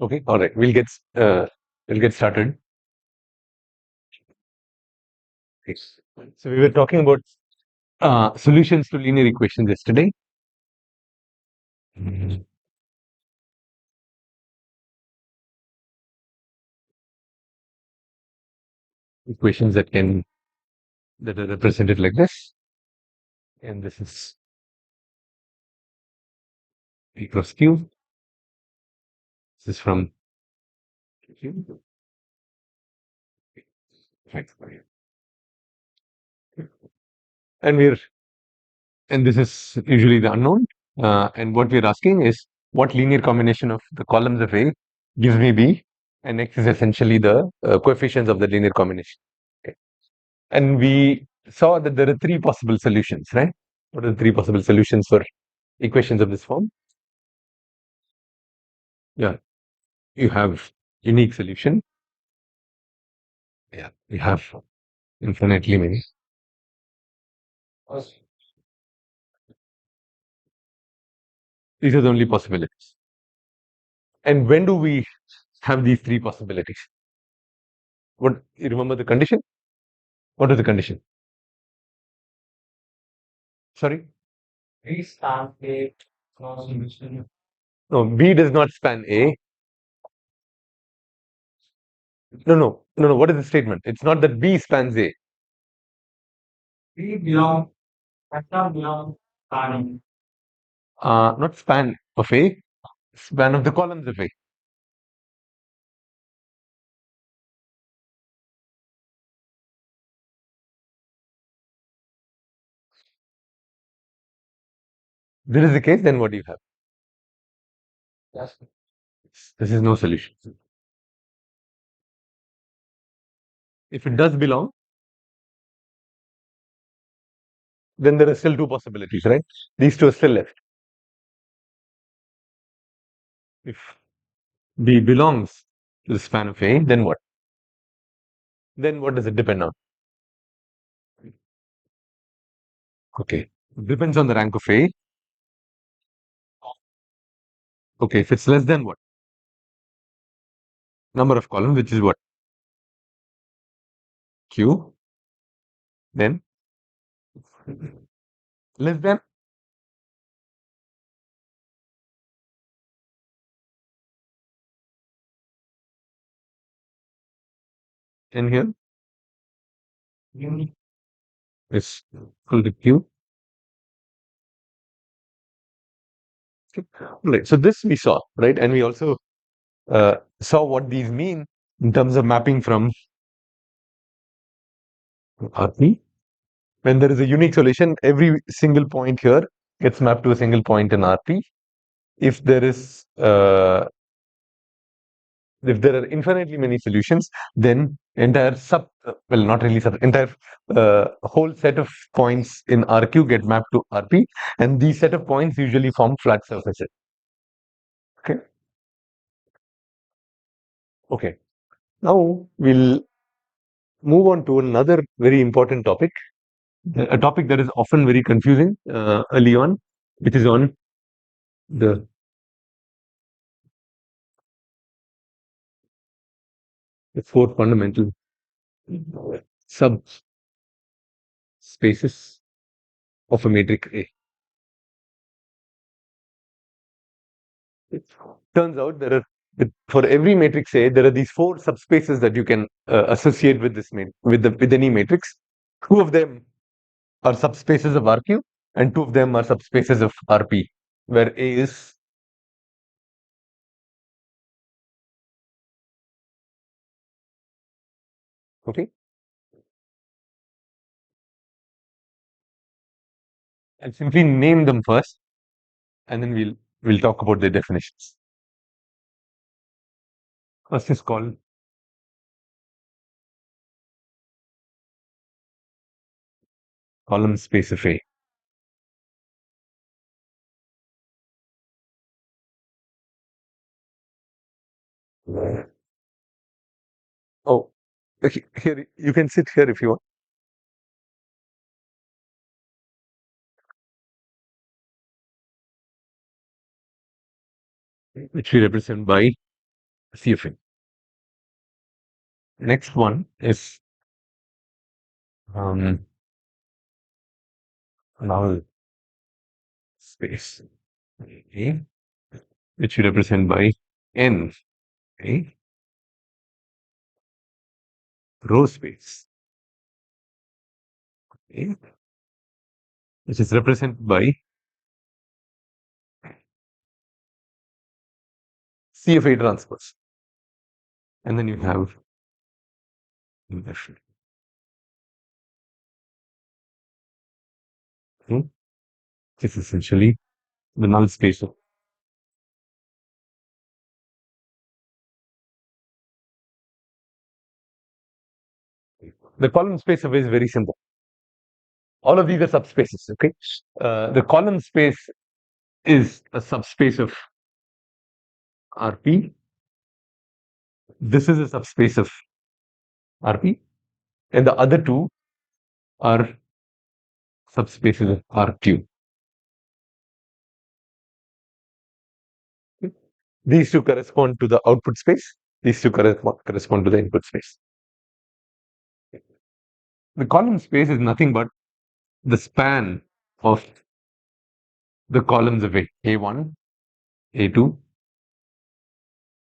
Okay, all right. We'll get started. Yes. So we were talking about solutions to linear equations yesterday. Mhm. Equations that are represented like this, and this is P cross Q. This is from Q. Right. And this is usually the unknown. And what we're asking is what linear combination of the columns of A gives me B, and X is essentially the coefficients of the linear combination. Okay. And we saw that there are three possible solutions, right? What are the three possible solutions for equations of this form? Yeah, you have unique solution. Yeah, you have infinitely many. These are the only possibilities. And when do we have these three possibilities? What you remember the condition? What is the condition? Sorry? No, B does not span A. No. What is the statement? It's not that B spans A. Not span of A, span of the columns of A. This is the case, then what do you have? This is no solution. If it does belong, then there are still two possibilities, right? These two are still left. If B belongs to the span of A, then what? Then what does it depend on? Okay. It depends on the rank of A. Okay, if it's less than what? Number of columns, which is what? Q. Then less than, and here is equal to Q. Okay. Right. So this we saw, right? And we also saw what these mean in terms of mapping from RP. When there is a unique solution, every single point here gets mapped to a single point in RP. If there is if there are infinitely many solutions, then entire not really entire whole set of points in RQ get mapped to RP, and these set of points usually form flat surfaces. Okay. Okay. Now we'll move on to another very important topic, a topic that is often very confusing early on, which is on the four fundamental subspaces of a matrix A. It turns out for every matrix A, there are these four subspaces that you can associate with this with any matrix. Two of them are subspaces of RQ, and two of them are subspaces of RP, where A is okay. I'll simply name them first, and then we'll talk about the definitions. First is called column space of A. Oh, here you can sit here if you want, which we represent by CFA. Next one is null space, okay, which we represent by n, okay, row space, okay, which is represented by CFA transpose. And then you have inversion. Okay. This is essentially the null space of the column space of A is very simple. All of these are subspaces. Okay. The column space is a subspace of RP. This is a subspace of RP. And the other two are subspaces of RQ. Okay. These two correspond to the output space. These two correspond to the input space. Okay. The column space is nothing but the span of the columns of A. A1, A2,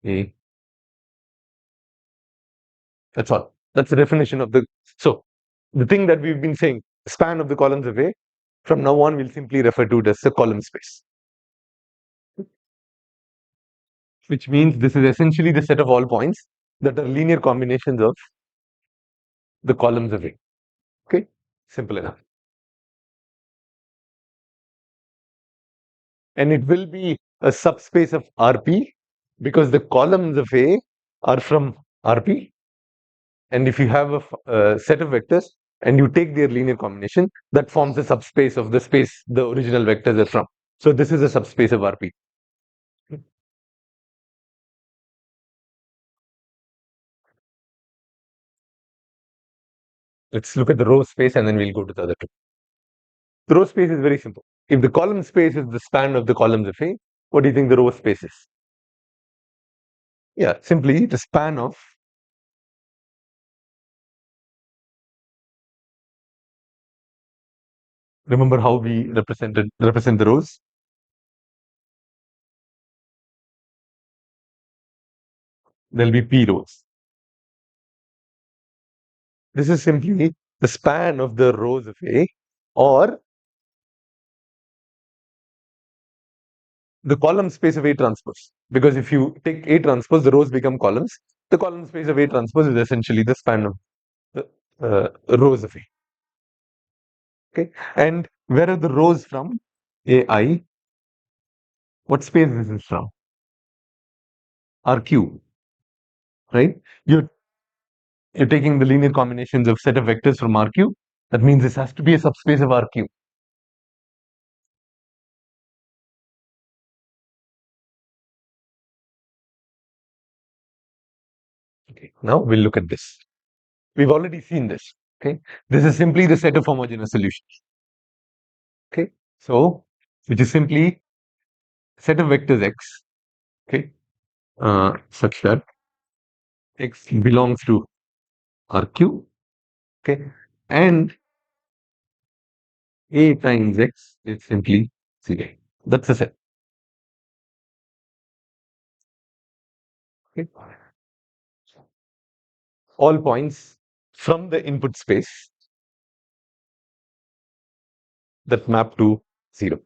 A. That's all. That's the definition of the. So the thing that we've been saying, span of the columns of A, from now on we'll simply refer to it as the column space. Which means this is essentially the set of all points that are linear combinations of the columns of A. Okay, simple enough. And it will be a subspace of RP because the columns of A are from RP. And if you have a set of vectors and you take their linear combination, that forms a subspace of the space the original vectors are from. So this is a subspace of RP. Let's look at the row space and then we'll go to the other two. The row space is very simple. If the column space is the span of the columns of A, what do you think the row space is? Yeah, simply the span of remember how we represent the rows? There'll be P rows. This is simply the span of the rows of A or the column space of A transpose. Because if you take A transpose, the rows become columns. The column space of A transpose is essentially the span of the rows of A. Okay, and where are the rows from? AI. What space this is from? RQ, right? You're taking the linear combinations of set of vectors from RQ. That means this has to be a subspace of RQ. Okay, now we'll look at this. We've already seen this. Okay, this is simply the set of homogeneous solutions. Okay, so which is simply set of vectors x. Okay, such that x belongs to RQ. Okay, and A times x is simply 0. That's the set. Okay, all points from the input space that map to 0.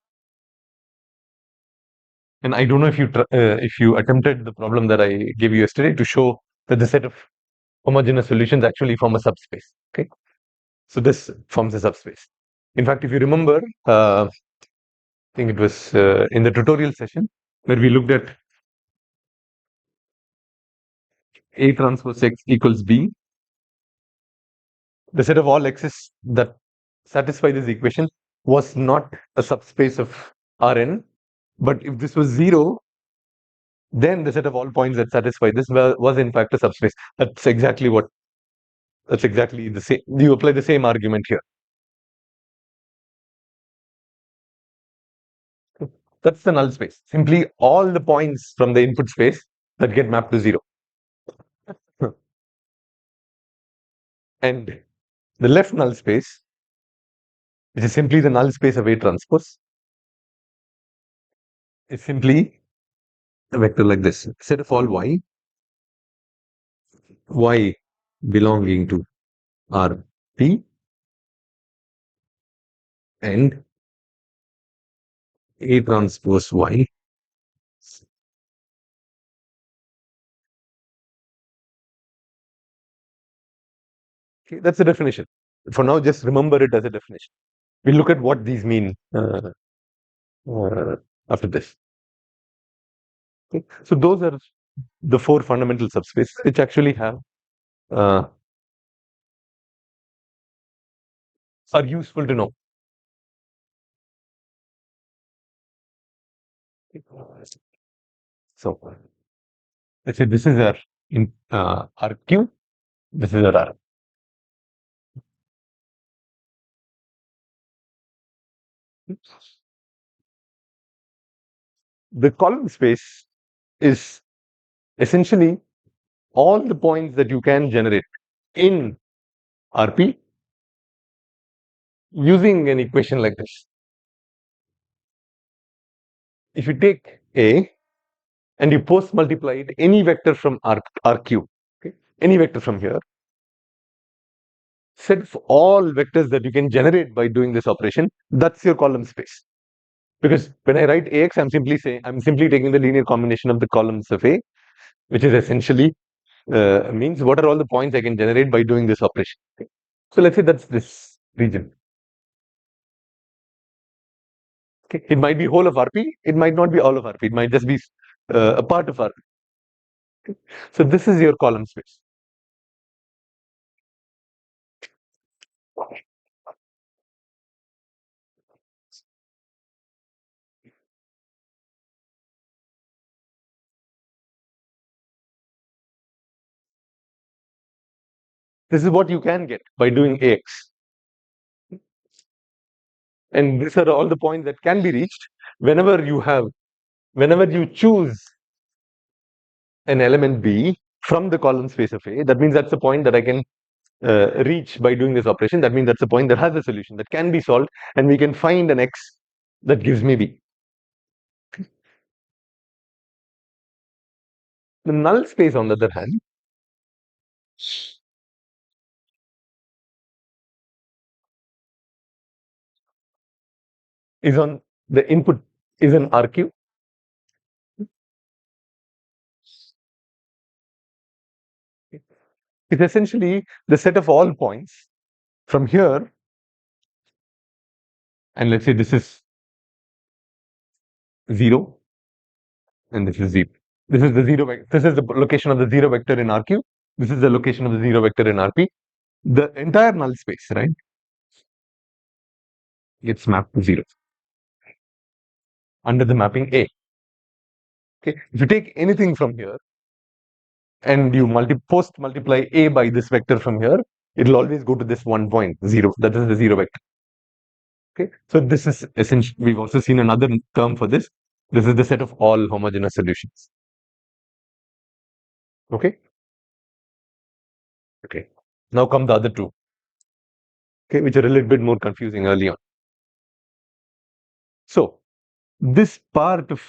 And I don't know if you attempted the problem that I gave you yesterday to show that the set of homogeneous solutions actually form a subspace. Okay, so this forms a subspace. In fact, if you remember, I think it was in the tutorial session where we looked at A transpose x equals B, the set of all x's that satisfy this equation was not a subspace of Rn, but if this was 0, then the set of all points that satisfy this was in fact a subspace. That's exactly the same. You apply the same argument here. That's the null space. Simply all the points from the input space that get mapped to 0. And the left null space, which is simply the null space of A transpose, is simply a vector like this. Set of all y belonging to Rp and A transpose y. Okay, that's the definition. For now, just remember it as a definition. We'll look at what these mean after this. Okay. So those are the 4 fundamental subspaces which actually have are useful to know. So let's say this is our RQ, this is our R. The column space is essentially all the points that you can generate in RP using an equation like this. If you take A and you post multiply it any vector from RQ, okay, any vector from here, set of all vectors that you can generate by doing this operation, that's your column space. Because when I write AX, I'm simply taking the linear combination of the columns of A, which is essentially means what are all the points I can generate by doing this operation. Okay. So let's say that's this region. Okay. It might be whole of RP, it might not be all of RP, it might just be a part of RP. Okay. So this is your column space. This is what you can get by doing AX. And these are all the points that can be reached whenever you choose an element B from the column space of A. That means that's the point that I can reach by doing this operation. That means that's a point that has a solution that can be solved, and we can find an X that gives me B. The null space, on the other hand, is on the input is an RQ. It's essentially the set of all points from here, and let's say this is 0, and this is 0. This is the 0 vector. This is the location of the 0 vector in RQ. This is the location of the 0 vector in RP. The entire null space, right, gets mapped to 0 under the mapping A. Okay, if you take anything from here and you post multiply A by this vector from here, it will always go to this 1 point 0. That is the 0 vector. Okay, so this is essentially, we've also seen another term for this. This is the set of all homogeneous solutions. Okay. Okay. Now come the other two. Okay, which are a little bit more confusing early on. So this part of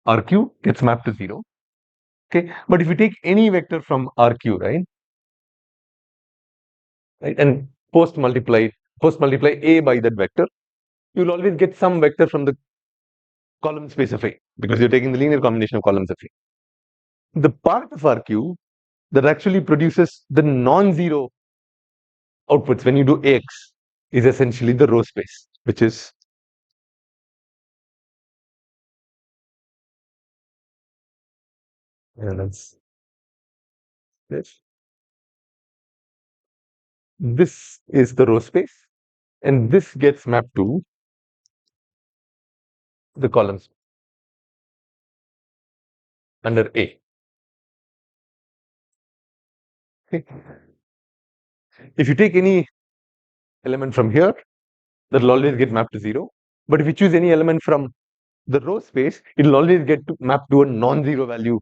RQ gets mapped to 0. Okay, but if you take any vector from RQ, right, and post multiply A by that vector, you'll always get some vector from the column space of A, because you're taking the linear combination of columns of A. The part of RQ that actually produces the non-zero outputs when you do AX is essentially the row space, which is that's this. This is the row space, and this gets mapped to the columns under A. Okay. If you take any element from here, that will always get mapped to 0. But if you choose any element from the row space, it will always get to map to a non-zero value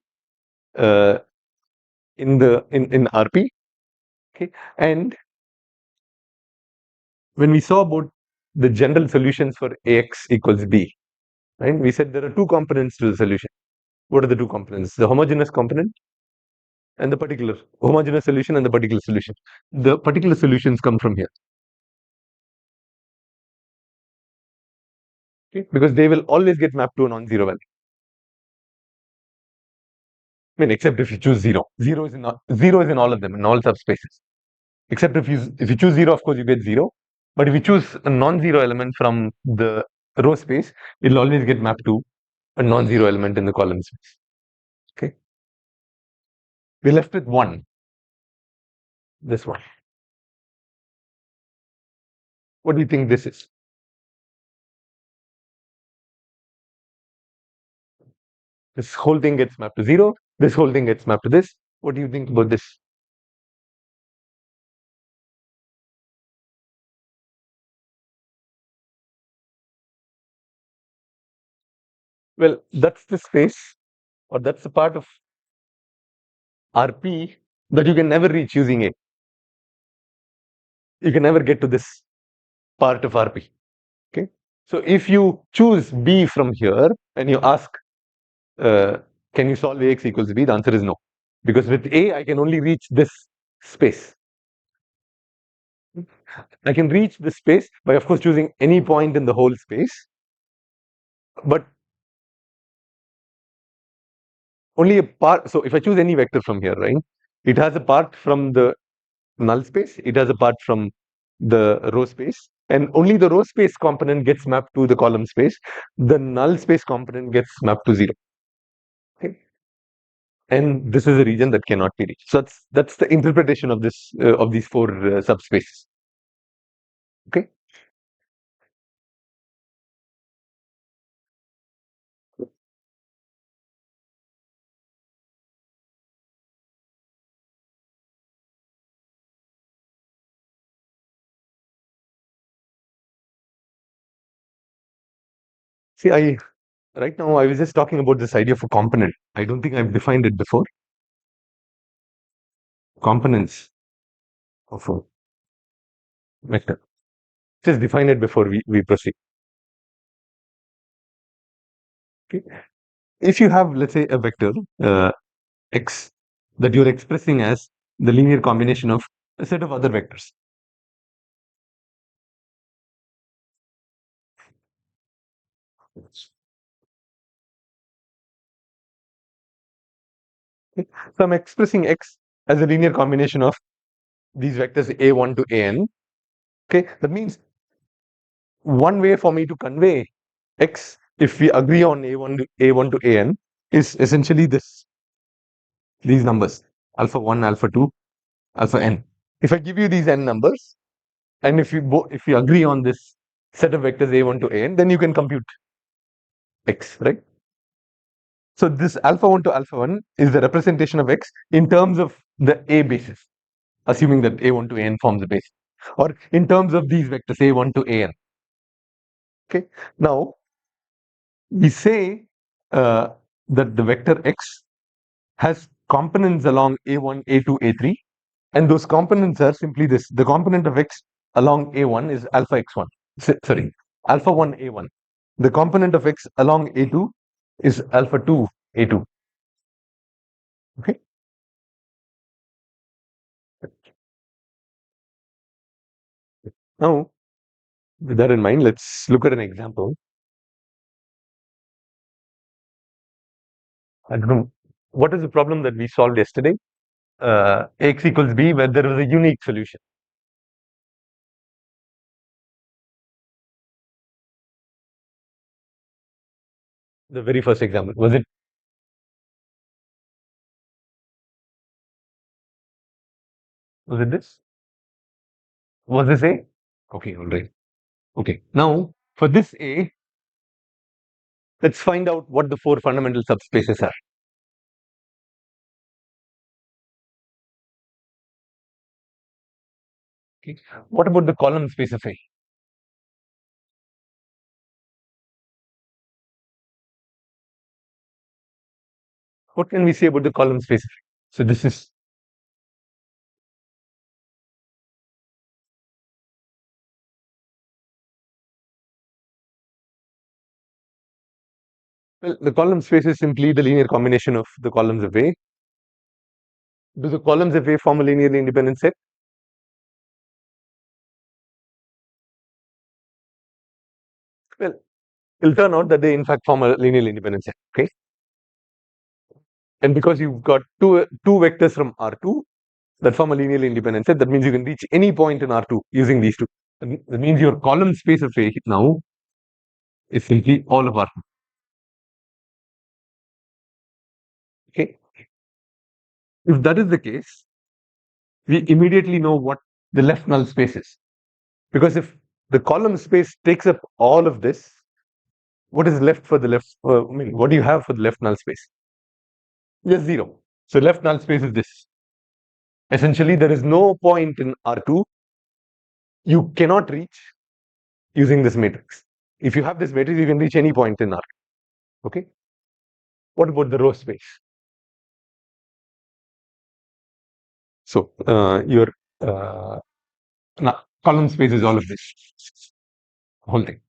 uh, in RP. Okay, and when we saw about the general solutions for Ax equals B, right? We said there are two components to the solution. What are the two components? The homogeneous component and the particular homogeneous solution and the particular solution. The particular solutions come from here. Okay? Because they will always get mapped to a non-zero value. I mean, except if you choose zero. Zero is in all of them, in all subspaces. Except if you choose zero, of course you get zero. But if you choose a non-zero element from the row space, it'll always get mapped to a non-zero element in the column space. Okay. We're left with one. This one. What do you think this is? This whole thing gets mapped to zero. This whole thing gets mapped to this. What do you think about this? Well, that's the space, or that's the part of RP that you can never reach using A. You can never get to this part of RP. Okay. So if you choose B from here and you ask, can you solve Ax equals B? The answer is no. Because with A, I can only reach this space. I can reach this space by, of course, choosing any point in the whole space. But only a part. So if I choose any vector from here, right, it has a part from the null space, it has a part from the row space, and only the row space component gets mapped to the column space. The null space component gets mapped to zero. Okay. And this is a region that cannot be reached. So that's the interpretation of this of these four subspaces. Okay. See, right now I was just talking about this idea of a component. I don't think I've defined it before. Components of a vector. Just define it before we proceed. Okay. If you have, let's say, a vector x that you're expressing as the linear combination of a set of other vectors. Okay. So I'm expressing x as a linear combination of these vectors a1 to an. Okay, that means one way for me to convey x, if we agree on a1 to an, is essentially these numbers alpha 1, alpha 2, alpha n. If I give you these n numbers, and if you agree on this set of vectors a1 to an, then you can compute x, right? So this alpha 1 to alpha 1 is the representation of x in terms of the a basis, assuming that a1 to an forms a basis, or in terms of these vectors a1 to an. Okay. Now we say that the vector x has components along a1, a2, a3, and those components are simply this. The component of x along a1 is alpha x1. Sorry, alpha 1 a1. The component of x along a2 is alpha 2 a2. Okay. Now, with that in mind, let's look at an example. I don't know what is the problem that we solved yesterday. X equals b, where there is a unique solution. The very first example, was it this? Was this A? Okay, all right. Okay, now for this A, let's find out what the four fundamental subspaces are. Okay. What about the column space of A? what can we say about the column space? So this is well, the column space is simply the linear combination of the columns of A. Do the columns of A form a linearly independent set? Well, it'll turn out that they in fact form a linearly independent set. Okay, and because you've got two vectors from R2 that form a linearly independent set, that means you can reach any point in R2 using these two. That means your column space of A now is simply all of R2. Okay, if that is the case, we immediately know what the left null space is, because if the column space takes up all of this, what is left for the left? I mean, what do you have for the left null space? Just zero. So left null space is this. Essentially, there is no point in R2 you cannot reach using this matrix. If you have this matrix, you can reach any point in R2. Okay. What about the row space? So your column space is all of this whole thing.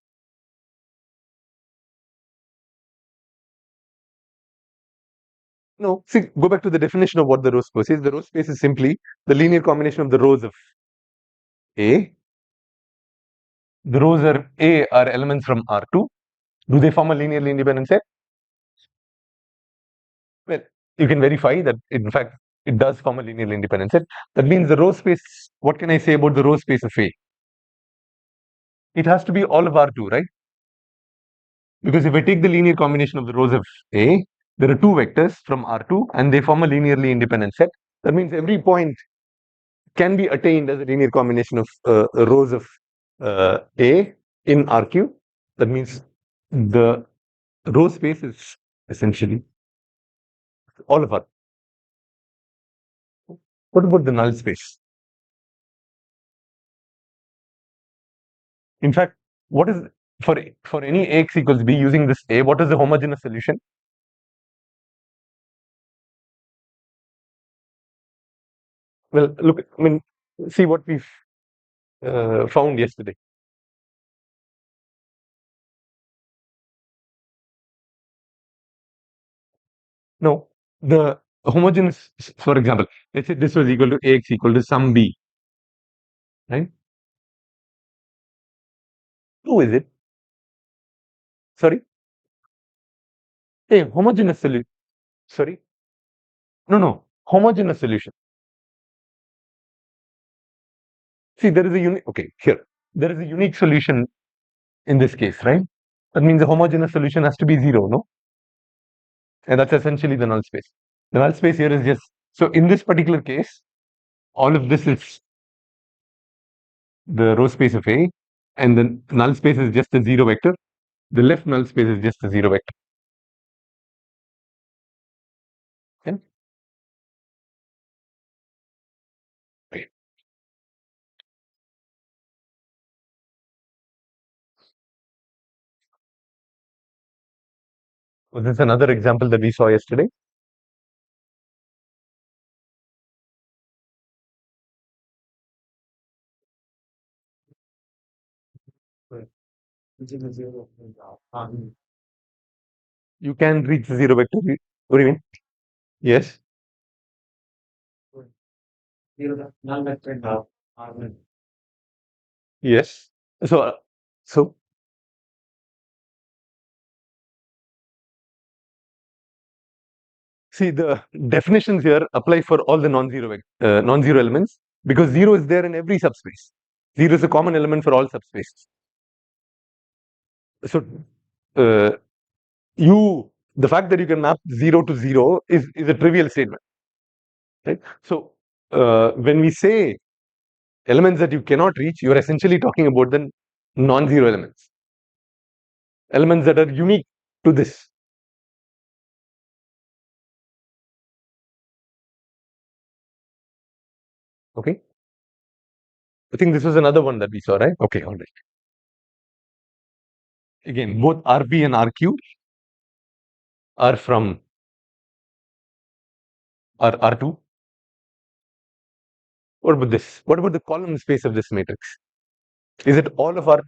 No, see, go back to the definition of what the row space is. The row space is simply the linear combination of the rows of A. The rows are A are elements from R2. Do they form a linearly independent set? Well, you can verify that in fact it does form a linearly independent set. That means the row space, what can I say about the row space of A? It has to be all of R2, right? Because if I take the linear combination of the rows of A, there are two vectors from R2 and they form a linearly independent set. That means every point can be attained as a linear combination of rows of A in RQ. That means the row space is essentially all of R. What about the null space? In fact, what is for any Ax equals B using this A, what is the homogeneous solution? Well, look, I mean, see what we've found yesterday. No, the homogeneous, for example, let's say this was equal to Ax equal to some B, right? Who is it? Sorry? A homogeneous solution. Sorry? No, homogeneous solution. See, there is a unique, okay, here, there is a unique solution in this case, right? That means the homogeneous solution has to be zero, no? And that's essentially the null space. The null space here is just, so in this particular case, all of this is the row space of A, and the null space is just a zero vector. The left null space is just a zero vector. Okay? Right. Was this another example that we saw yesterday? You can reach the zero vector. What do you mean? Yes. Yes. So see, the definitions here apply for all the non-zero elements because zero is there in every subspace. Zero is a common element for all subspaces. So uh, the fact that you can map 0 to 0 is a trivial statement, right? So when we say elements that you cannot reach, you are essentially talking about the non-zero elements that are unique to this. Okay. I think this was another one that we saw, right? Okay, all right. Again, both RP and RQ are from or R2. What about this? What about the column space of this matrix? Is it all of R2?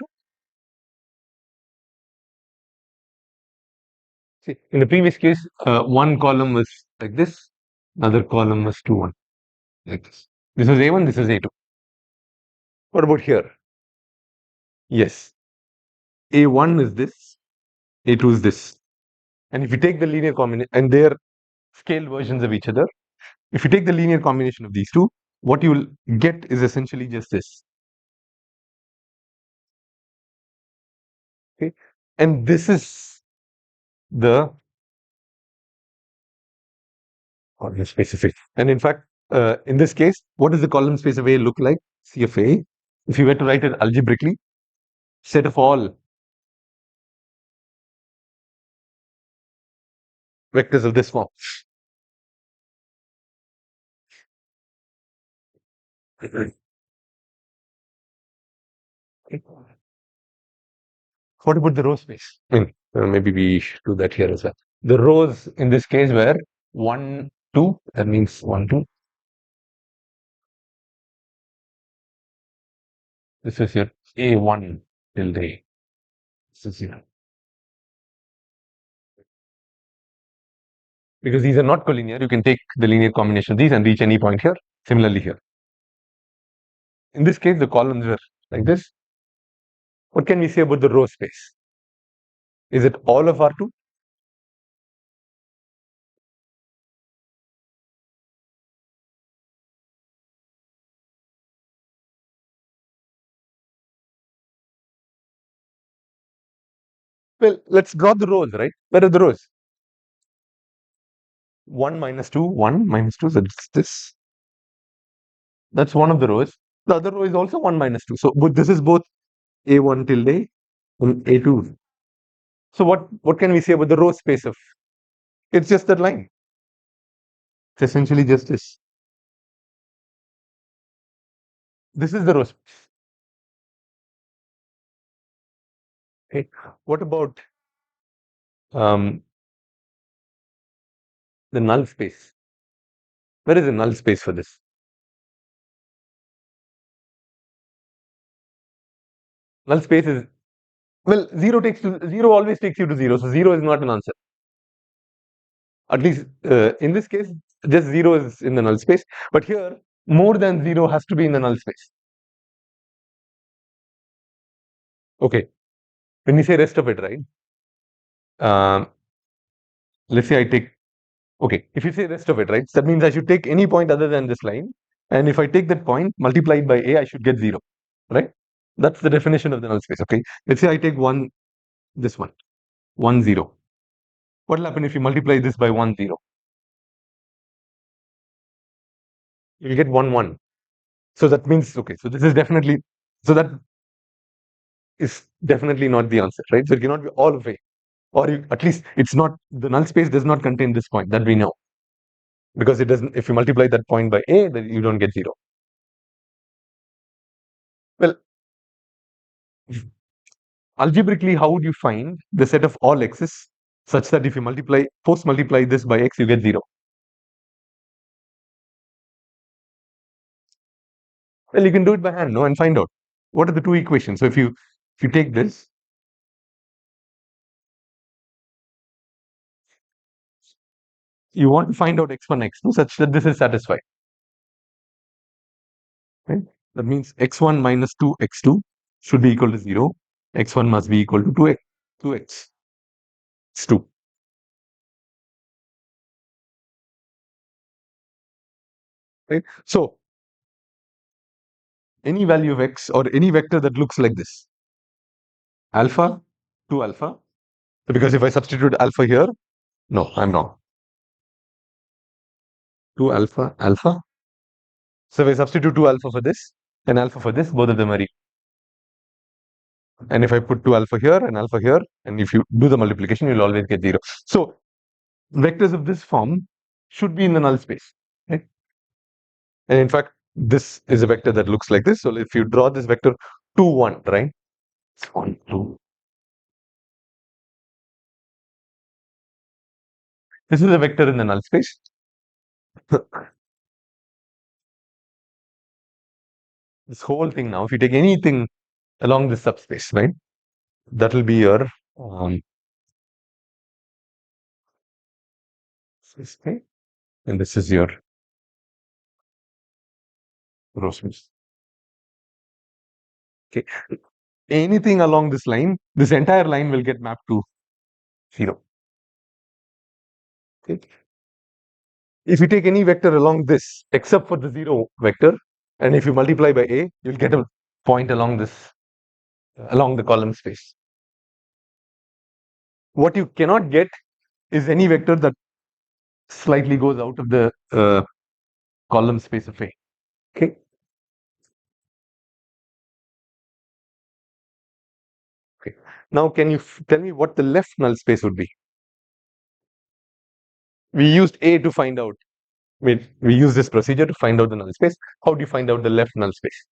See, in the previous case, one column was like this, another column was 2, 1, like this. This is A1, this is A2. What about here? Yes, A1 is this, A2 is this. And if you take the linear combination, and they're scaled versions of each other, if you take the linear combination of these two, what you will get is essentially just this. Okay, and this is the column space of A. And in fact, in this case, what does the column space of A look like? C of A, if you were to write it algebraically, set of all vectors of this form. What about the row space? Maybe we should do that here as well. The rows in this case were 1, 2. That means 1, 2. This is your A1 till A. This is your, because these are not collinear, you can take the linear combination of these and reach any point here. Similarly here. In this case, the columns were like this. What can we say about the row space? Is it all of R2? Well, let's draw the rows, right? Where are the rows? 1 minus 2, 1 minus 2, so it's this. That's one of the rows. The other row is also 1 minus 2. So but this is both A1 tilde and A2. So what can we say about the row space of? It's just that line. It's essentially just this. This is the row space. Okay. What about the null space? Where is the null space for this? Null space is, well, 0 always takes you to 0. So 0 is not an answer. At least in this case, just 0 is in the null space. But here, more than 0 has to be in the null space. Okay. When we say rest of it, right? Let's say I take, okay, if you say rest of it, right? That means I should take any point other than this line. And if I take that point multiplied by A, I should get 0, right? That's the definition of the null space, okay? Let's say I take this one, 1, 0. What will happen if you multiply this by 1, 0? You'll get 1, 1. So that means, okay, so this is definitely, so that is definitely not the answer, right? So it cannot be all of A. Or at least it's not, the null space does not contain this point, that we know. Because it doesn't, if you multiply that point by A, then you don't get 0. Well, algebraically, how would you find the set of all x's such that if you post multiply this by x, you get 0? Well, you can do it by hand, no, and find out what are the two equations. So if you take this, you want to find out x1, x2 such that this is satisfied. Right? That means x1 minus 2 x2 should be equal to 0. X1 must be equal to 2x, 2x. It's 2. Right? So any value of x or any vector that looks like this, alpha, 2 alpha. So because if I substitute alpha here, no, I'm wrong. 2 alpha, alpha. So if I substitute 2 alpha for this and alpha for this, both of them are equal. And if I put 2 alpha here and alpha here, and if you do the multiplication, you'll always get 0. So vectors of this form should be in the null space. Right? And in fact, this is a vector that looks like this. So if you draw this vector 2, 1, right? It's 1, 2. This is a vector in the null space. This whole thing now, if you take anything along this subspace, right, that will be your space, okay? And this is your row space. Okay. Anything along this line, this entire line will get mapped to 0. Okay. If you take any vector along this, except for the 0 vector, and if you multiply by a, you'll get a point along this, along the column space. What you cannot get is any vector that slightly goes out of the column space of A. Okay. Okay. Now, can you tell me what the left null space would be? We used A to find out. We use this procedure to find out the null space. How do you find out the left null space?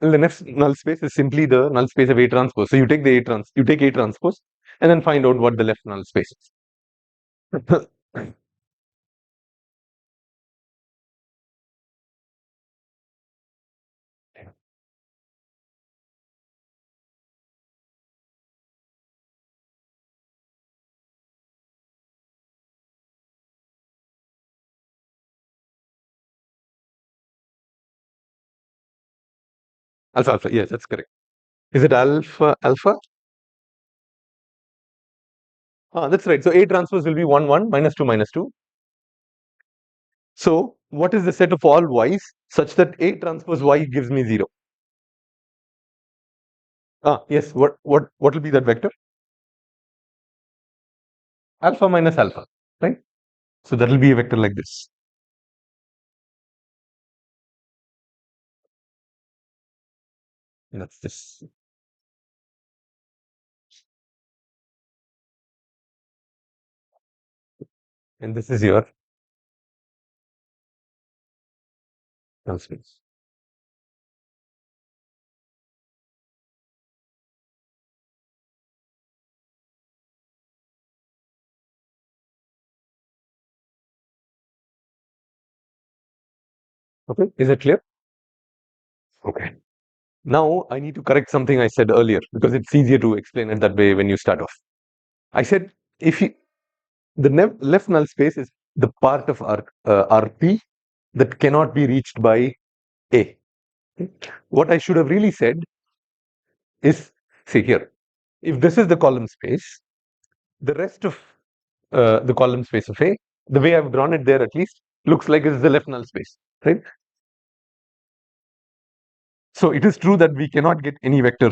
Well, the left null space is simply the null space of A transpose. So you take the you take A transpose, and then find out what the left null space is. Alpha alpha. Yes, that's correct. Is it alpha alpha? Ah, that's right. So A transpose will be 1 1 minus 2 minus 2. So what is the set of all y's such that A transpose y gives me 0? Ah, yes. What will be that vector? Alpha minus alpha, right? So that will be a vector like this. That's this. And this is your null space. Okay, is it clear? Okay. Now I need to correct something I said earlier because it's easier to explain it that way when you start off. I said if you, the left null space is the part of RP that cannot be reached by A. Okay. What I should have really said is, see here, if this is the column space, the rest of the column space of A, the way I've drawn it there at least, looks like it's the left null space, right? So it is true that we cannot get any vector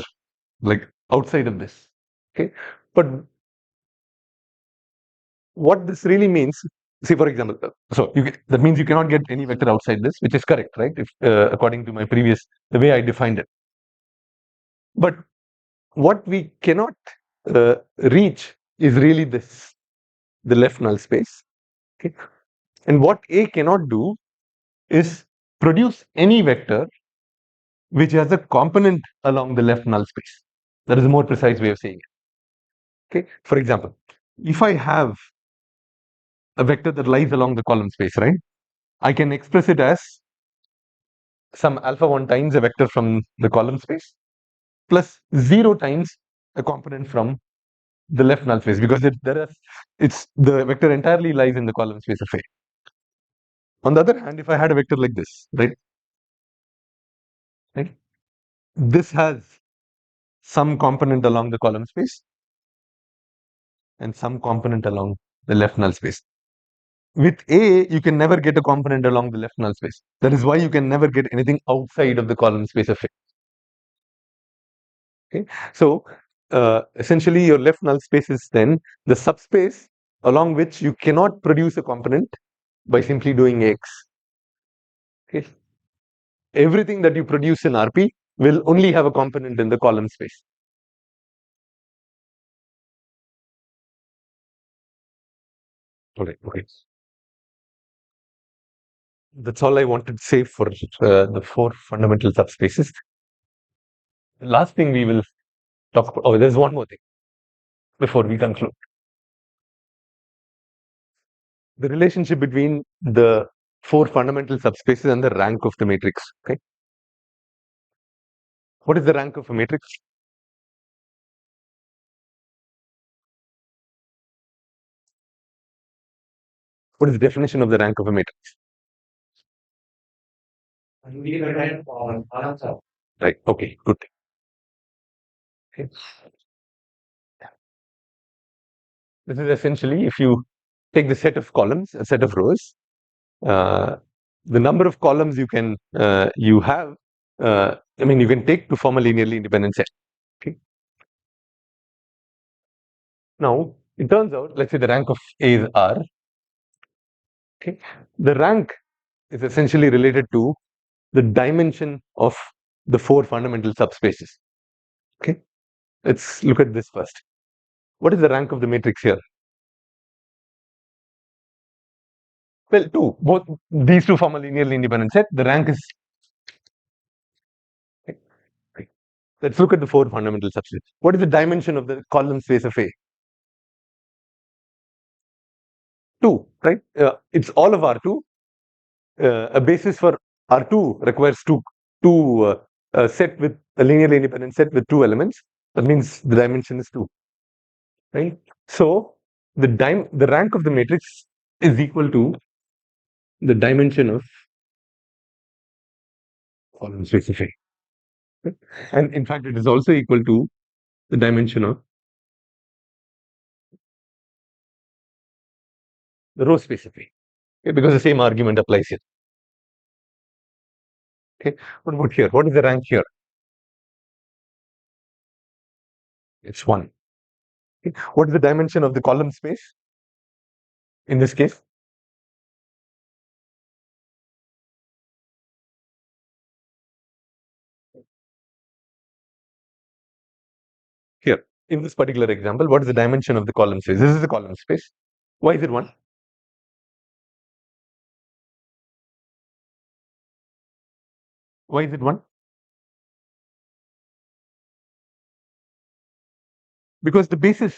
like outside of this, okay? But what this really means, see, for example, so that means you cannot get any vector outside this, which is correct, right? If according to my previous, the way I defined it. But what we cannot reach is really this, the left null space, okay? And what A cannot do is produce any vector which has a component along the left null space. That is a more precise way of saying it. Okay. For example, if I have a vector that lies along the column space, right? I can express it as some alpha 1 times a vector from the column space plus 0 times a component from the left null space because it's the vector entirely lies in the column space of A. On the other hand, if I had a vector like this, right? This has some component along the column space and some component along the left null space. With A, you can never get a component along the left null space. That is why you can never get anything outside of the column space of A. Okay, so essentially your left null space is then the subspace along which you cannot produce a component by simply doing X. Okay, everything that you produce in RP will only have a component in the column space. Okay, okay. That's all I wanted to say for the 4 fundamental subspaces. The last thing we will talk about, oh, there's one more thing before we conclude. the relationship between the four fundamental subspaces and the rank of the matrix. Okay, what is the rank of a matrix? What is the definition of the rank of a matrix? Right. Okay. Good. Okay. This is essentially if you take the set of columns, a set of rows, uh, the number of columns you have. I mean, you can take to form a linearly independent set. Okay. Now, it turns out, let's say the rank of A is R. Okay. The rank is essentially related to the dimension of the four fundamental subspaces. Okay. Let's look at this first. What is the rank of the matrix here? Well, two. Both these two form a linearly independent set. The rank is. Okay. Let's look at the four fundamental subspaces. What is the dimension of the column space of A? 2, right? It's all of R2. A basis for R2 requires a set with a linearly independent set with two elements. That means the dimension is 2, right? So the rank of the matrix is equal to the dimension of column space of A. Right? And in fact, it is also equal to the dimension of the row space of A. Okay? Because the same argument applies here. Okay. What about here? What is the rank here? It's 1. Okay. What is the dimension of the column space in this case? Here, in this particular example, what is the dimension of the column space? This is the column space. Why is it 1? Why is it 1? Because the basis,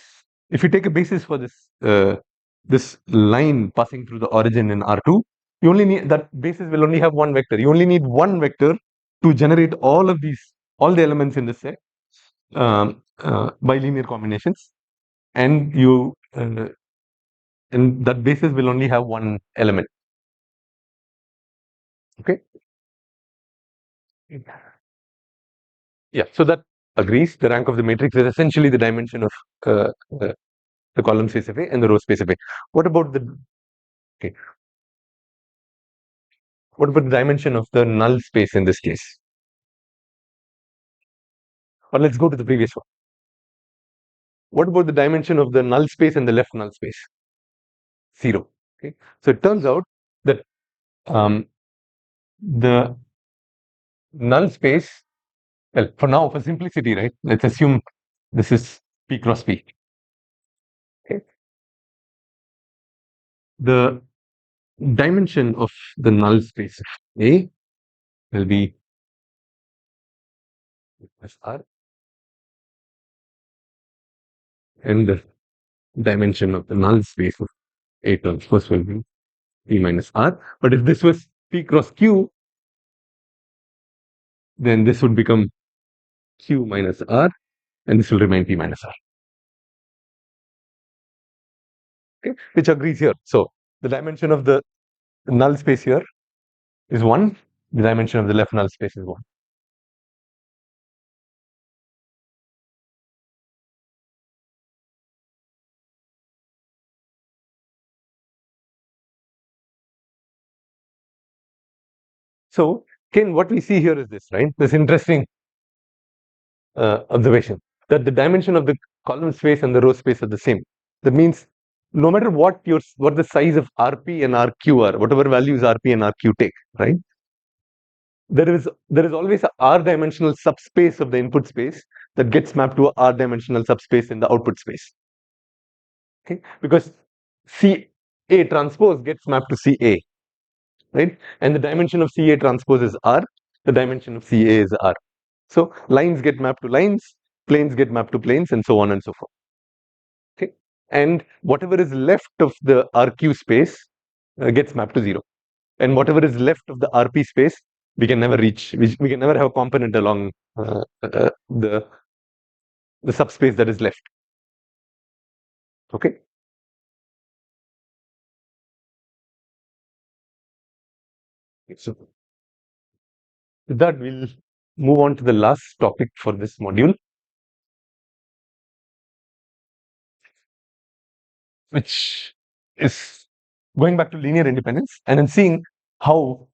if you take a basis for this line passing through the origin in R2, you only need that basis will only have one vector. You only need one vector to generate all the elements in the set by linear combinations, and and that basis will only have one element. Okay. Yeah. So that agrees. The rank of the matrix is essentially the dimension of uh, uh, the column space of A and the row space of A. What about the what about the dimension of the null space in this case? Or let's go to the previous one. What about the dimension of the null space and the left null space? 0. Okay. So it turns out that the null space, well, for now, for simplicity, right? Let's assume this is P cross P. Okay. The dimension of the null space of A will be R, and the dimension of the null space of A transpose will be P minus R. But if this was P cross Q, then this would become Q minus R, and this will remain P minus R. Okay, which agrees here. So the dimension of the null space here is 1. The dimension of the left null space is 1. So, Ken, what we see here is this, right? This interesting observation that the dimension of the column space and the row space are the same. That means no matter what the size of RP and RQ are, whatever values RP and RQ take, right? There is always a R-dimensional subspace of the input space that gets mapped to a R-dimensional subspace in the output space. Okay, because CA transpose gets mapped to CA, right? And the dimension of CA transpose is R. The dimension of CA is R. So lines get mapped to lines, planes get mapped to planes, and so on and so forth. Okay, and whatever is left of the RQ space gets mapped to 0. And whatever is left of the RP space, we can never reach. We can never have a component along the subspace that is left. Okay. So with that, we'll move on to the last topic for this module, which is going back to linear independence and then seeing how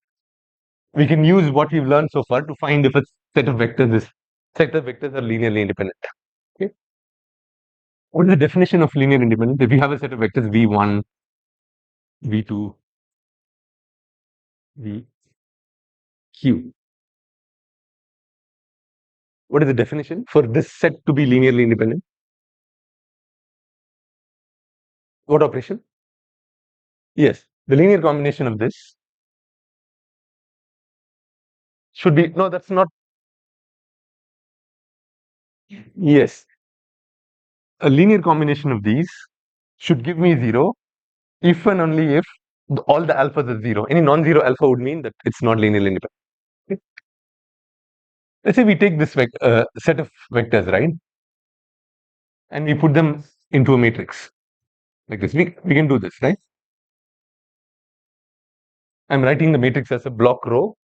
we can use what we've learned so far to find if a set of vectors are linearly independent. Okay. What is the definition of linear independence? If you have a set of vectors v1, v2, vq, what is the definition for this set to be linearly independent? What operation? Yes, the linear combination of this should be, no, that's not, yes, a linear combination of these should give me 0 if and only if all the alphas are 0. Any non-zero alpha would mean that it's not linearly independent. Okay. Let's say we take this set of vectors, right? And we put them into a matrix like this. We can do this, right? I'm writing the matrix as a block row,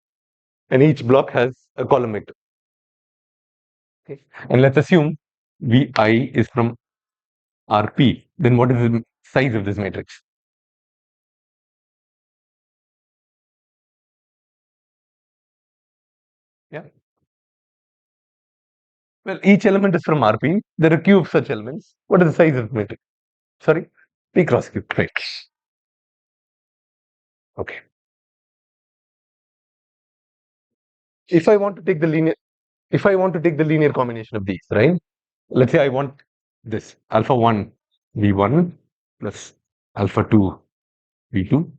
and each block has a column vector. Okay. And let's assume Vi is from Rp. Then what is the size of this matrix? Yeah. Well, each element is from Rp. There are q of such elements. What is the size of the matrix? Sorry, P cross Q. Right. Okay. If I want to take the linear combination of these, right? Let's say I want this alpha 1 v1 plus alpha 2 v2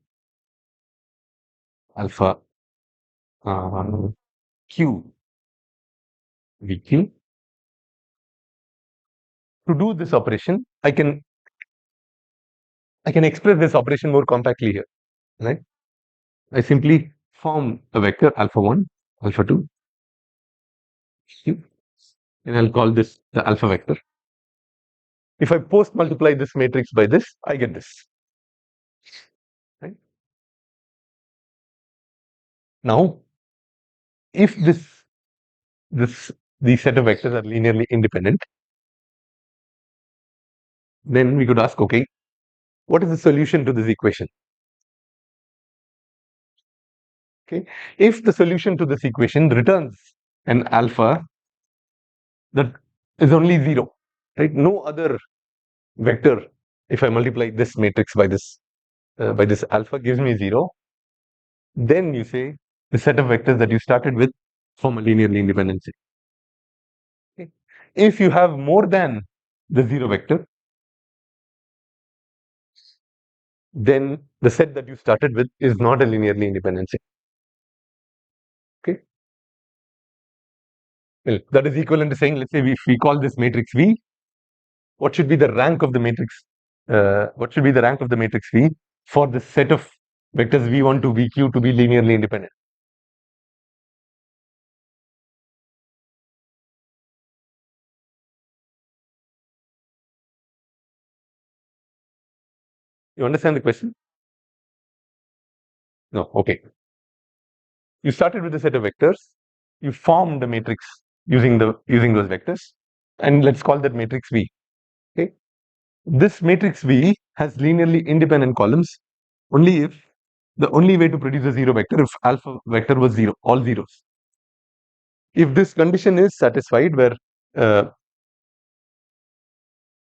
alpha q vq. To do this operation, I can express this operation more compactly here, right? I simply form a vector alpha 1, alpha 2, q, and I'll call this the alpha vector. If I post multiply this matrix by this, I get this. Right? Now, if these set of vectors are linearly independent, then we could ask, okay, what is the solution to this equation? Okay, if the solution to this equation returns an alpha that is only 0, right? No other vector, if I multiply this matrix by this alpha gives me 0, then you say the set of vectors that you started with form a linearly independent set. Okay. If you have more than the 0 vector, then the set that you started with is not a linearly independent set. Okay. Well, that is equivalent to saying, let's say if we call this matrix V, what should be the rank of the matrix? What should be the rank of the matrix V for the set of vectors V1 to Vq to be linearly independent? You understand the question? No. Okay. You started with a set of vectors. You formed a matrix using those vectors, and let's call that matrix V. Okay. This matrix V has linearly independent columns only if the only way to produce a 0 vector if alpha vector was 0, all zeros. If this condition is satisfied, where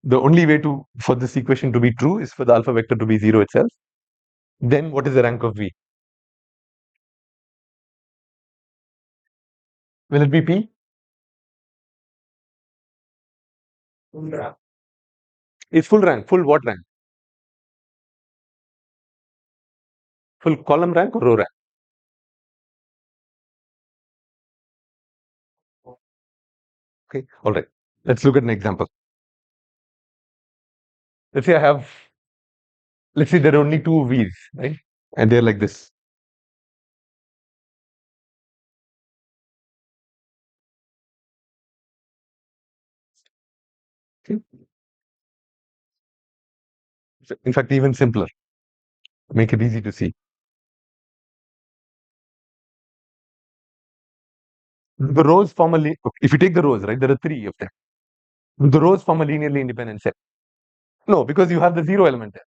the only way for this equation to be true is for the alpha vector to be 0 itself, then what is the rank of V? Will it be P? It's full rank. Full what rank? Full column rank or row rank? Okay, all right. Let's look at an example. let's say I have, let's say there are only two V's, right? And they're like this. Okay. In fact, even simpler, make it easy to see. The rows form a, if you take the rows, right, there are three of them. The rows form a linearly independent set. No, because you have the zero element there.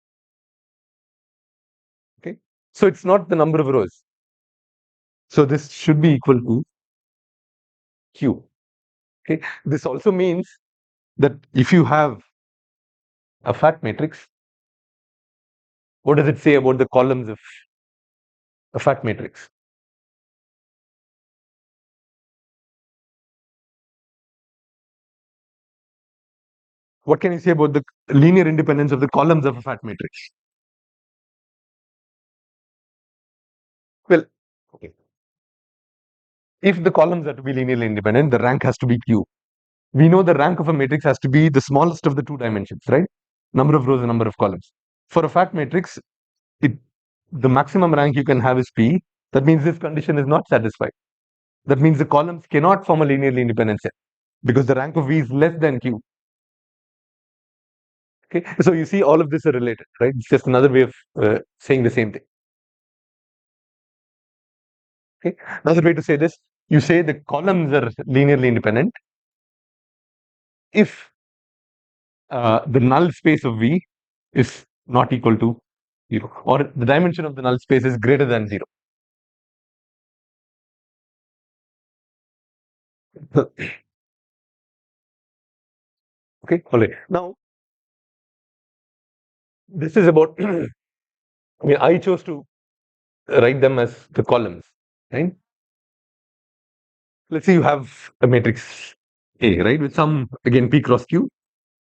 Okay. So it's not the number of rows. So this should be equal to Q. Okay. This also means that if you have a fat matrix, what does it say about the columns of a fat matrix? What can you say about the linear independence of the columns of a fat matrix? Well, okay. If the columns are to be linearly independent, the rank has to be Q. We know the rank of a matrix has to be the smallest of the two dimensions, right? Number of rows and number of columns. For a fat matrix, the maximum rank you can have is P. That means this condition is not satisfied. That means the columns cannot form a linearly independent set because the rank of V is less than Q. Okay, so you see all of this are related, right? It's just another way of saying the same thing. Okay, another way to say this, you say the columns are linearly independent if the null space of V is not equal to 0, or the dimension of the null space is greater than 0. Okay, all right. Now, this is about, I mean, I chose to write them as the columns, right? Let's say you have a matrix A, right, with some, again, P cross Q,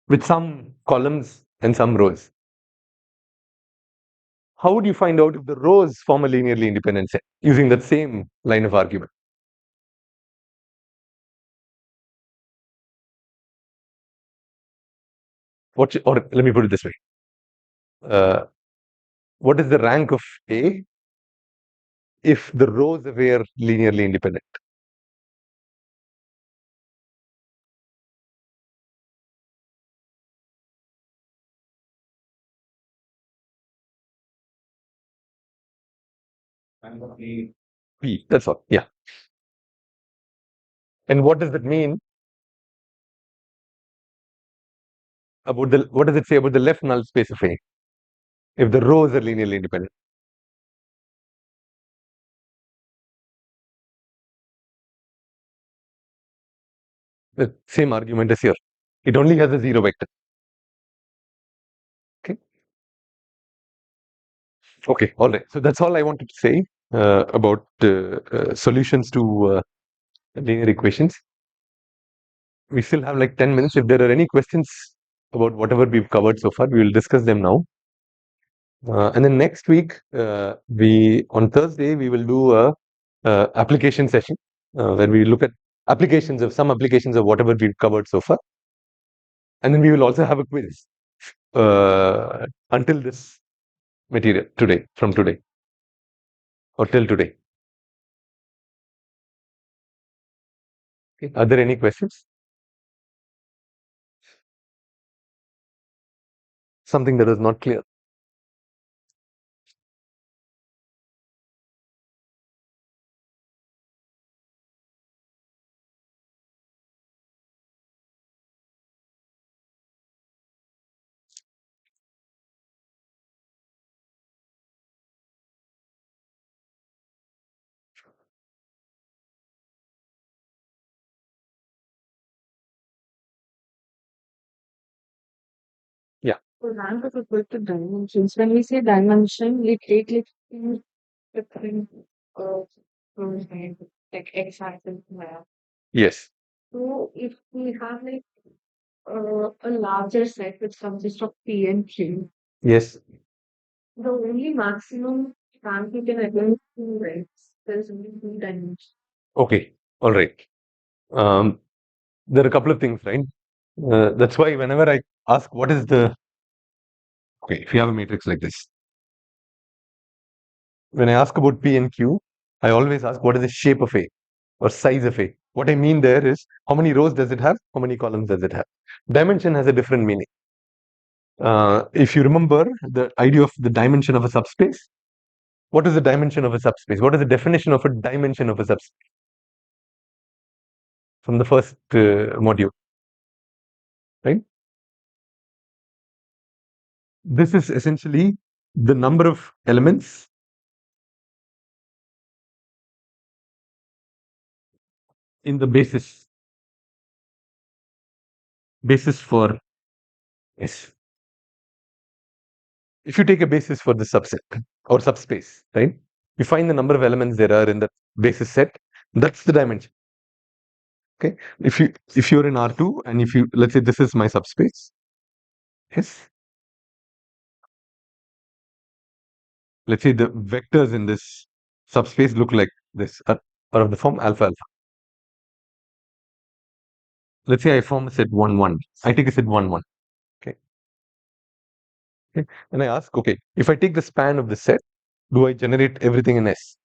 with some columns and some rows. How would you find out if the rows form a linearly independent set using that same line of argument? Or let me put it this way. What is the rank of A if the rows were linearly independent? P, that's all. Yeah. And what does that mean about what does it say about the left null space of A if the rows are linearly independent? The same argument as here. It only has a zero vector. Okay. Okay. All right. So that's all I wanted to say about solutions to linear equations. We still have like 10 minutes. If there are any questions about whatever we've covered so far, we will discuss them now. And then next week, on Thursday, we will do a application session where we look at some applications of whatever we've covered so far. And then we will also have a quiz until this material from today, or till today. Okay. Are there any questions? Something that is not clear? Yeah. So rank is equal to dimensions. When we say dimension, we take like two different rows, right? Like x axis and y axis. Yes. So if we have like a larger set which consists of P and Q, Yes. the only maximum rank you can attain is two ranks. There's only two dimensions. Okay. All right. There are a couple of things, right? That's why whenever I ask what is the Okay, if you have a matrix like this, when I ask about P and Q, I always ask what is the shape of A or size of A. What I mean there is how many rows does it have, how many columns does it have. Dimension has a different meaning. If you remember the idea of the dimension of a subspace, what is the dimension of a subspace? What is the definition of a dimension of a subspace from the first module, right? This is essentially the number of elements in the basis for S. If you take a basis for the subset or subspace, right? You find the number of elements there are in the basis set. That's the dimension. Okay. If you're in R2 and if you, let's say this is my subspace, yes. Let's say the vectors in this subspace look like this, or of the form alpha alpha. Let's say I form a set 1 1. I take a set 1 1. Okay. Okay. And I ask, okay, if I take the span of the set, do I generate everything in S?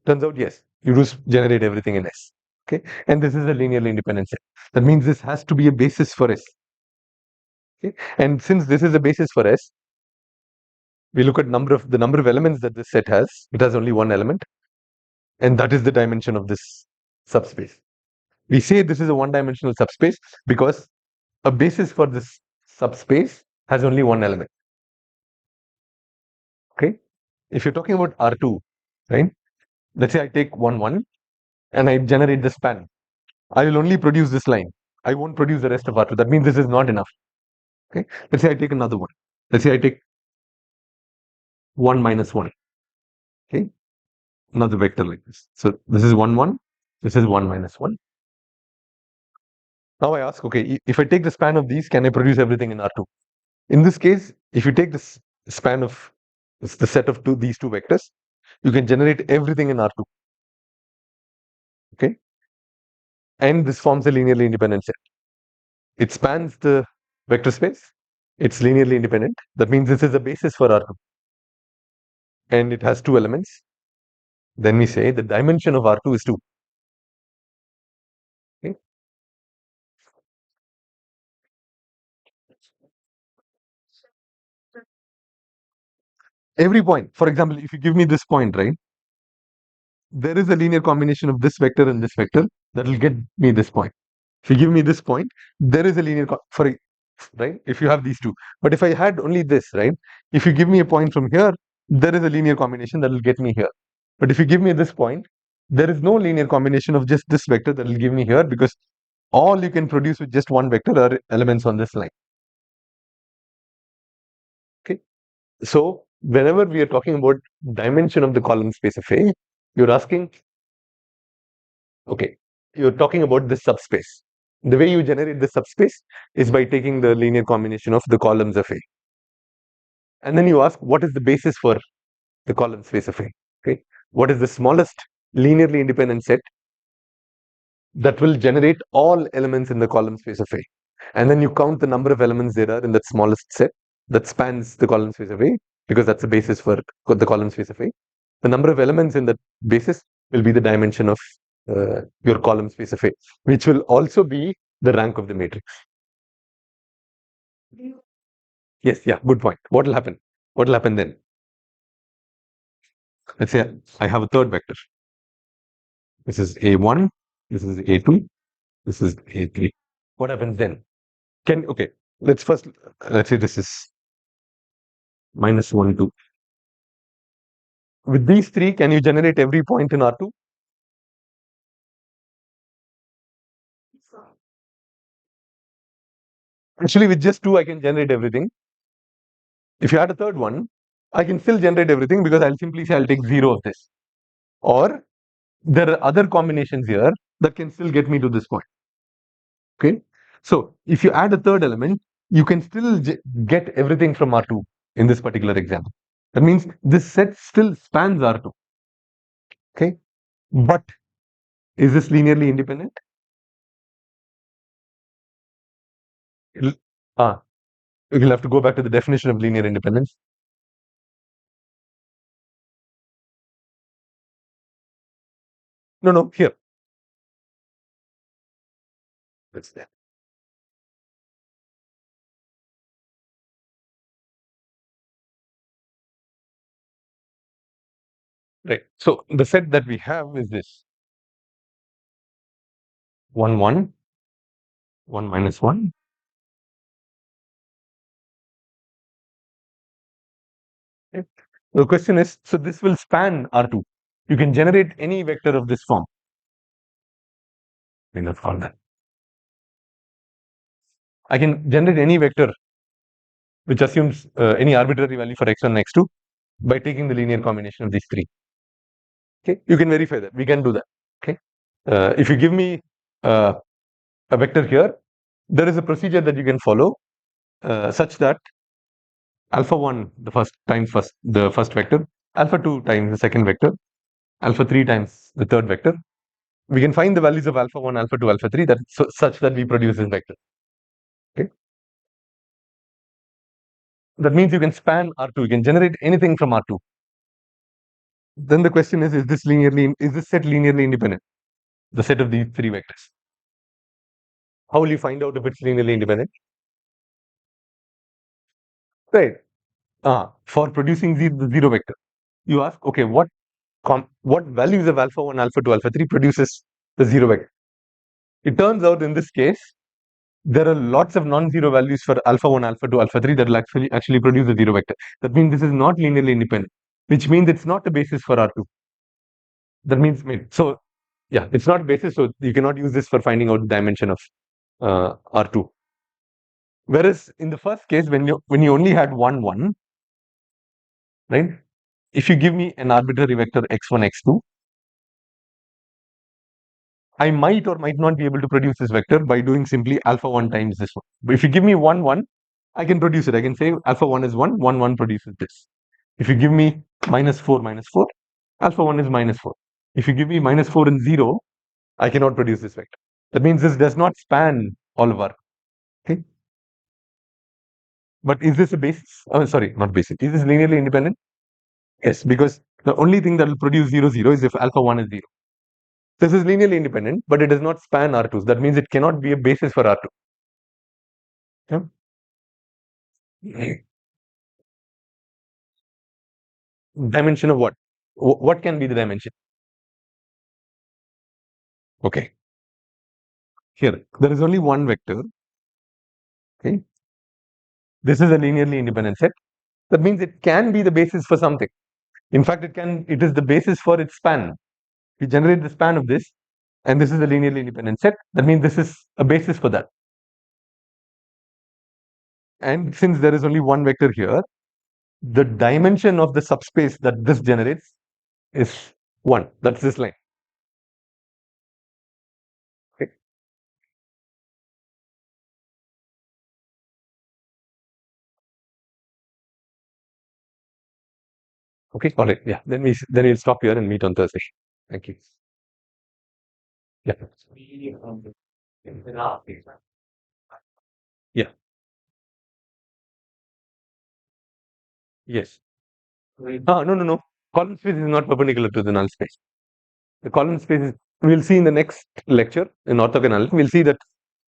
Turns out, yes, you do generate everything in S. Okay. And this is a linearly independent set. That means this has to be a basis for S. Okay. And since this is a basis for S, we look at the number of elements that this set has. It has only one element, and that is the dimension of this subspace. We say this is a one-dimensional subspace because a basis for this subspace has only one element. Okay. If you're talking about R2, right? Let's say I take 1 1 and I generate the span. I will only produce this line. I won't produce the rest of R2. That means this is not enough. Okay. Let's say I take another one. Let's say I take 1 minus 1. Okay. Another vector like this. So this is 1 1. This is 1 minus 1. Now I ask, okay, if I take the span of these, can I produce everything in R2? In this case, if you take this span of the set of these two vectors, you can generate everything in R2. Okay. And this forms a linearly independent set. It spans the vector space. It's linearly independent. That means this is a basis for R2. And it has two elements. Then we say the dimension of R2 is 2. Okay. Every point, for example, if you give me this point, right, there is a linear combination of this vector and this vector that will get me this point. If you give me this point, there is a linear right? If you have these two, but if I had only this, right? If you give me a point from here, there is a linear combination that will get me here. But if you give me this point, there is no linear combination of just this vector that will give me here because all you can produce with just one vector are elements on this line. Okay. So whenever we are talking about dimension of the column space of A, you're asking, okay, you're talking about the subspace. The way you generate the subspace is by taking the linear combination of the columns of A. And then you ask, what is the basis for the column space of A? Okay. What is the smallest linearly independent set that will generate all elements in the column space of A? And then you count the number of elements there are in that smallest set that spans the column space of A, because that's the basis for the column space of A. The number of elements in that basis will be the dimension of your column space of A, which will also be the rank of the matrix. Yes, yeah, good point. What will happen? What will happen then? Let's say I have a third vector. This is A1, this is A2, this is A3. What happens then? Okay, let's say this is minus 1, 2. With these three, can you generate every point in R2? Actually, with just two, I can generate everything. If you add a third one, I can still generate everything because I'll simply say I'll take 0 of this. Or there are other combinations here that can still get me to this point. Okay. So if you add a third element, you can still get everything from R2 in this particular example. That means this set still spans R2. Okay. But is this linearly independent? Ah, we'll have to go back to the definition of linear independence. No, here. That's there. Right. So the set that we have is this 1, 1, 1 minus 1. Okay. The question is, so this will span R2. You can generate any vector of this form. Let's call that. I can generate any vector which assumes any arbitrary value for x1 and x2 by taking the linear combination of these three. Okay, you can verify that. We can do that. Okay, if you give me a vector here, there is a procedure that you can follow such that alpha 1 the first vector, alpha 2 times the second vector, alpha 3 times the third vector. We can find the values of alpha 1, alpha 2, alpha 3 such that we produce this vector. Okay, that means you can span R2. You can generate anything from R2. Then the question is this set linearly independent? The set of these three vectors. How will you find out if it's linearly independent? Right. For producing the zero vector, you ask, okay, what values of alpha 1, alpha 2, alpha 3 produces the zero vector? It turns out in this case, there are lots of non-zero values for alpha 1, alpha 2, alpha 3 that will actually produce a zero vector. That means this is not linearly independent, which means it's not a basis for R2. That means, so yeah, it's not a basis, so you cannot use this for finding out the dimension of R2. Whereas in the first case, when you only had 1, 1, right? If you give me an arbitrary vector x1, x2, I might or might not be able to produce this vector by doing simply alpha 1 times this one. But if you give me 1, 1, I can produce it. I can say alpha 1 is 1, 1, 1 produces this. If you give me minus 4, minus 4, alpha 1 is minus 4. If you give me minus 4 and 0, I cannot produce this vector. That means this does not span all of R. Okay. But is this a basis? Oh, sorry, not basic. Is this linearly independent? Yes, because the only thing that will produce 0, 0 is if alpha 1 is 0. This is linearly independent, but it does not span R2. That means it cannot be a basis for R2. Yeah? Dimension of what? What can be the dimension? Okay. Here, there is only one vector. Okay. This is a linearly independent set. That means it can be the basis for something. In fact, it is the basis for its span. We generate the span of this, and this is a linearly independent set. That means this is a basis for that. And since there is only one vector here, the dimension of the subspace that this generates is 1. That's this line. Okay. Okay. All right. Yeah. Then we'll stop here and meet on Thursday. Thank you. Yeah. Yeah. Yes. No. Column space is not perpendicular to the null space. The column space is, we'll see in the next lecture in orthogonality, we'll see that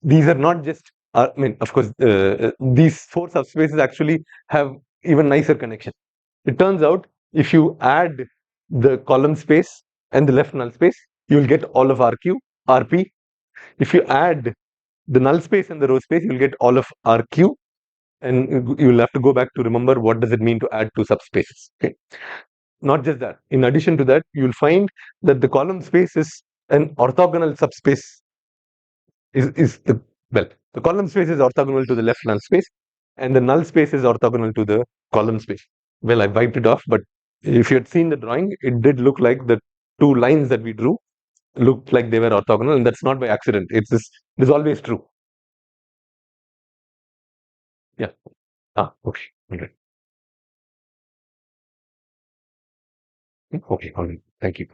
these are not just, of course, these four subspaces actually have even nicer connection. It turns out if you add the column space and the left null space, you will get all of RQ, RP. If you add the null space and the row space, you'll get all of RQ, and you will have to go back to remember what does it mean to add two subspaces. Okay. Not just that. In addition to that, you'll find that the column space is an orthogonal subspace. The column space is orthogonal to the left null space, and the null space is orthogonal to the column space. Well, I wiped it off, but if you had seen the drawing, it did look like the two lines that we drew looked like they were orthogonal, and that's not by accident. It is always true. Yeah. Okay. All right. Okay. All right. Thank you.